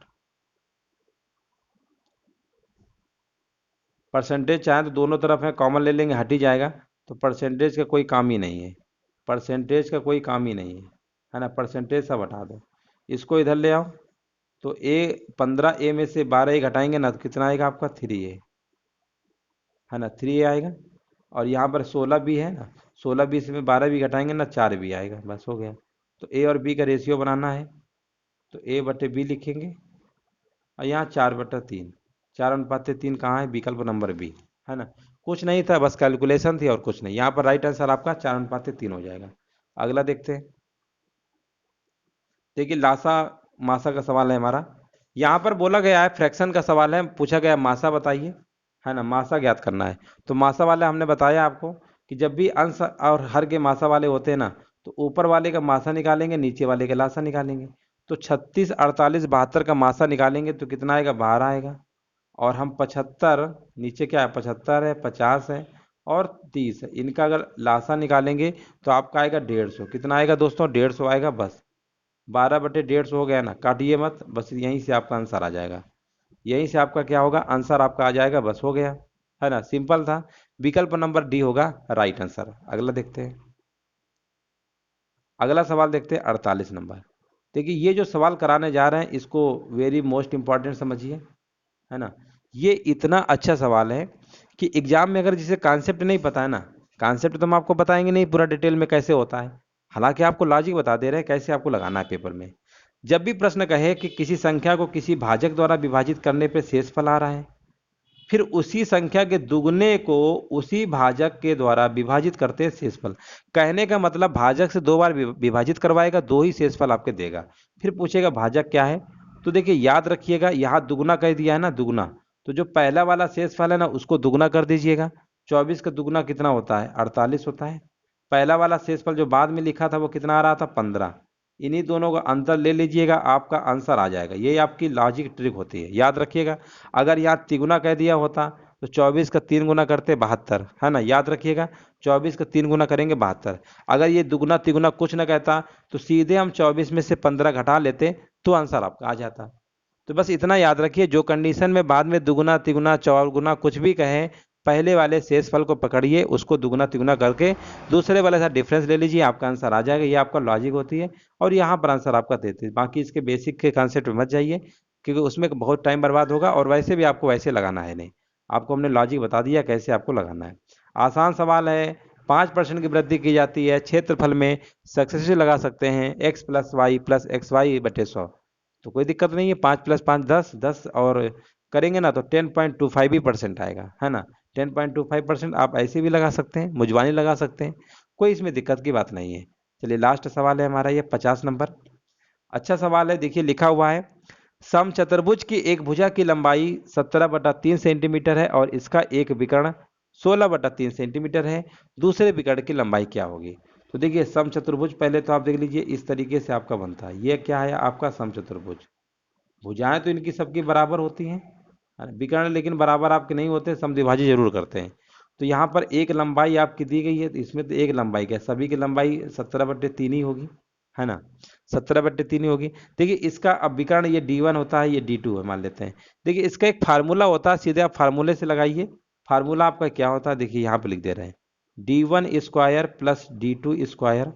A: परसेंटेज चाहे तो दोनों तरफ है, कॉमन ले लेंगे, हट ही जाएगा। तो परसेंटेज का कोई काम ही नहीं है, परसेंटेज का कोई काम ही नहीं है ना। परसेंटेज सब हटा दो, इसको इधर ले आओ। तो ए 15 ए में से 12 ए घटाएंगे ना, तो कितना आएगा आपका 3 ए, है ना, 3 ए आएगा। और यहाँ पर 16 भी है ना, 16 बी में 12 भी घटाएंगे ना, 4 भी आएगा, बस हो गया। तो ए और बी का रेशियो बनाना है, तो ए बटे बी लिखेंगे, और यहाँ 4/3, 4:3 कहाँ है, विकल्प नंबर बी, है ना। कुछ नहीं था, बस कैलकुलेशन थी और कुछ नहीं। यहाँ पर राइट आंसर आपका 4:3 हो जाएगा। अगला देखते हैं, देखिए लासा मासा का सवाल है हमारा। यहाँ पर बोला गया है फ्रैक्शन का सवाल है, पूछा गया मासा बताइए, है ना, मासा ज्ञात करना है। तो मासा वाले हमने बताया आपको कि जब भी अंश और हर के मासा वाले होते हैं ना, तो ऊपर वाले का मासा निकालेंगे, नीचे वाले का लासा निकालेंगे। तो 36, 48, 72 का मासा निकालेंगे तो कितना आएगा, 12 आएगा। और हम 75, नीचे क्या है 75 है, 50 है और 30 है, इनका अगर लासा निकालेंगे तो आपका आएगा 150। कितना आएगा दोस्तों, 150 आएगा। बस 12/150 हो गया ना, काटिए मत, बस यहीं से आपका आंसर आ जाएगा। यहीं से आपका क्या होगा, आंसर आपका आ जाएगा, बस हो गया, है ना, सिंपल था। विकल्प नंबर डी होगा राइट आंसर। अगला देखते हैं, अगला सवाल देखते हैं 48 नंबर। देखिए ये जो सवाल कराने जा रहे हैं इसको वेरी मोस्ट इंपॉर्टेंट समझिए, है ना। ये इतना अच्छा सवाल है कि एग्जाम में अगर जिसे कॉन्सेप्ट नहीं पता है ना, कॉन्सेप्ट तो हम आपको बताएंगे नहीं पूरा डिटेल में कैसे होता है, हालांकि आपको लॉजिक बता दे रहे हैं कैसे आपको लगाना है पेपर में। जब भी प्रश्न कहे कि किसी संख्या को किसी भाजक द्वारा विभाजित करने पर शेषफल आ रहा है, फिर उसी संख्या के दुगने को उसी भाजक के द्वारा विभाजित करते हैं शेषफल। कहने का मतलब भाजक से 2 बार विभाजित करवाएगा, 2 ही शेषफल आपके देगा। फिर पूछेगा भाजक क्या है, तो देखिए याद रखिएगा, यहाँ दुगना कह दिया है ना, दुगना, तो जो पहला वाला शेषफल है ना उसको दुगना कर दीजिएगा। 24 का दुगना कितना होता है, 48 होता है। पहला वाला शेषफल जो बाद में लिखा था वो कितना आ रहा था, 15। इन्हीं दोनों का अंतर ले लीजिएगा, आपका आंसर आ जाएगा। ये आपकी लॉजिक ट्रिक होती है, याद रखिएगा। अगर यहाँ तिगुना कह दिया होता तो 24 का 3 गुना करते 72, है ना, याद रखिएगा। 24 का 3 गुना करेंगे 72। अगर ये दुगुना तिगुना कुछ ना कहता तो सीधे हम 24 में से 15 घटा लेते तो आंसर आपका आ जाता। तो बस इतना याद रखिए, जो कंडीशन में बाद में दुगुना तिगुना चौगुना कुछ भी कहें, पहले वाले शेषफल को पकड़िए, उसको दुगुना तिगुना करके दूसरे वाले साथ डिफरेंस ले लीजिए, आपका आंसर आ जाएगा। ये आपका लॉजिक होती है और यहाँ पर आंसर आपका देते हैं। बाकी इसके बेसिक के कॉन्सेप्ट में मत जाइए, क्योंकि उसमें बहुत टाइम बर्बाद होगा और वैसे भी आपको वैसे लगाना है नहीं। आपको हमने लॉजिक बता दिया कैसे आपको लगाना है। आसान सवाल है। 5% की वृद्धि की जाती है क्षेत्रफल में, सक्सेसफुली लगा सकते हैं X plus Y plus X Y बटे 100। तो कोई दिक्कत नहीं है, 5 + 5 10, 10 और करेंगे ना तो 10.25 ही परसेंट आएगा, है ना। 10.25% आप ऐसे भी लगा सकते हैं, मुजबानी लगा सकते हैं, कोई इसमें दिक्कत की बात नहीं है। चलिए लास्ट सवाल है हमारा ये 50 नंबर। अच्छा सवाल है, देखिए लिखा हुआ है समचतुर्भुज की एक भुजा की लंबाई 17/3 सेंटीमीटर है और इसका एक विकर्ण 16/3 सेंटीमीटर है, दूसरे विकर्ण की लंबाई क्या होगी। तो देखिए समचतुर्भुज पहले तो आप देख लीजिए इस तरीके से आपका बनता है। ये क्या है आपका समचतुर्भुज, भुजाएं तो इनकी सबकी बराबर होती हैं, विकर्ण लेकिन बराबर आपके नहीं होते, समद्विभाजक जरूर करते हैं। तो यहाँ पर एक लंबाई आपकी दी गई है, तो इसमें तो एक लंबाई क्या, सभी की लंबाई 17/3 ही होगी, है ना, 17/3 ही होगी। देखिए इसका अब विकर्ण ये D1 होता है, ये D2 है मान लेते हैं। देखिए इसका एक फार्मूला होता है, सीधे आप फार्मूले से लगाइए। फार्मूला आपका क्या होता है, देखिए यहाँ पे लिख दे रहे हैं, D1² प्लस D2²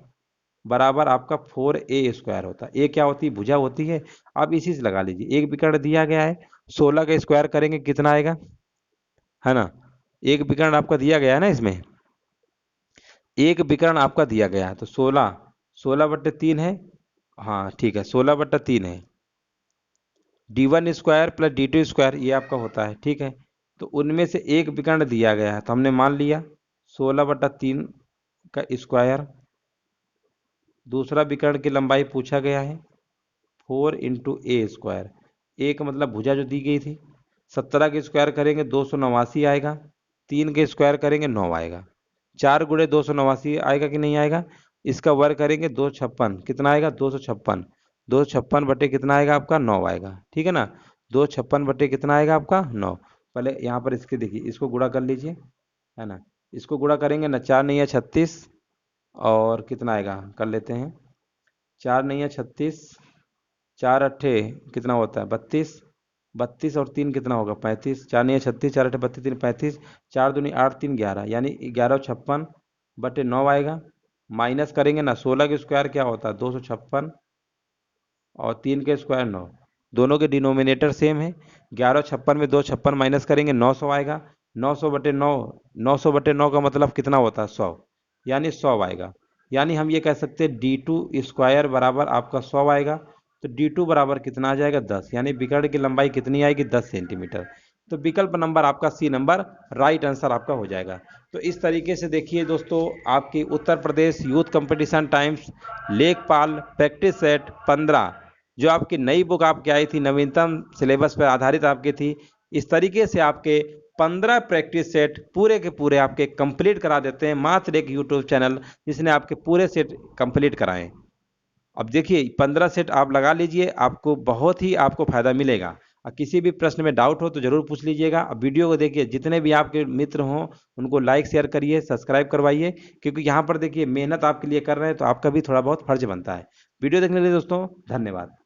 A: बराबर आपका 4A² होता है। ए क्या होती है, भुजा होती है। आप इसी से लगा लीजिए, एक विकर्ण दिया गया है, 16 का स्क्वायर करेंगे कितना आएगा, है ना, एक विकर्ण आपका दिया गया है ना, इसमें एक विकर्ण आपका दिया गया है, तो 16/3 है, हाँ ठीक है, 16/3 है। D1² प्लस D2² ये आपका होता है, ठीक है। तो उनमें से एक विकर्ण दिया गया है, तो हमने मान लिया 16/3 का स्क्वायर। दूसरा विकर्ण की लंबाई पूछा गया है 4 × A²। एक मतलब भुजा जो दी गई थी, 17 के स्क्वायर करेंगे 289 आएगा, 3 के स्क्वायर करेंगे 9 आएगा, 4 × 289 आएगा कि नहीं आएगा, इसका वर्ग करेंगे 256, कितना आएगा 256, 256 बटे कितना आएगा आपका 9 आएगा, ठीक है ना, 256 बटे कितना आएगा आपका 9। पहले यहाँ पर इसके देखिए, इसको गुणा कर लीजिए, है ना, इसको गुणा करेंगे ना, 4 9 36, और कितना आएगा कर लेते हैं, 4 9 36, 4 अट्ठे कितना होता है 32, 32 और 3 कितना होगा 35, 4 9 36, 4 अट्ठे 32, 3 35, 4 दूनी 8, 3 11, यानी 1156/9 आएगा। माइनस करेंगे ना, 16 के स्क्वायर क्या होता है 256, और 3 के स्क्वायर 9, दोनों के डिनोमिनेटर सेम है। 1156 में 256 माइनस करेंगे 900 आएगा, 900/9, 900/9 का मतलब कितना होता है 100, यानी 100 आएगा। यानी हम ये कह सकते हैं D2² बराबर आपका 100 आएगा। तो D2 बराबर कितना आ जाएगा 10, यानी विकर्ण की लंबाई कितनी आएगी 10 सेंटीमीटर। तो विकल्प नंबर आपका C नंबर राइट आंसर आपका हो जाएगा। तो इस तरीके से देखिए दोस्तों, आपकी Uttar Pradesh youth competition times लेखपाल प्रैक्टिस सेट 15 जो आपकी नई बुक आपकी आई थी, नवीनतम सिलेबस पर आधारित आपकी थी, इस तरीके से आपके 15 प्रैक्टिस सेट पूरे के पूरे आपके कंप्लीट करा देते हैं मात्र एक यूट्यूब चैनल जिसने आपके पूरे सेट कंप्लीट कराए। अब देखिए 15 सेट आप लगा लीजिए, आपको बहुत ही आपको फायदा मिलेगा। और किसी भी प्रश्न में डाउट हो तो जरूर पूछ लीजिएगा। अब वीडियो को देखिए, जितने भी आपके मित्र हों उनको लाइक शेयर करिए, सब्सक्राइब करवाइए, क्योंकि यहाँ पर देखिए मेहनत आपके लिए कर रहे हैं, तो आपका भी थोड़ा बहुत फर्ज बनता है। वीडियो देखने के लिए दोस्तों धन्यवाद।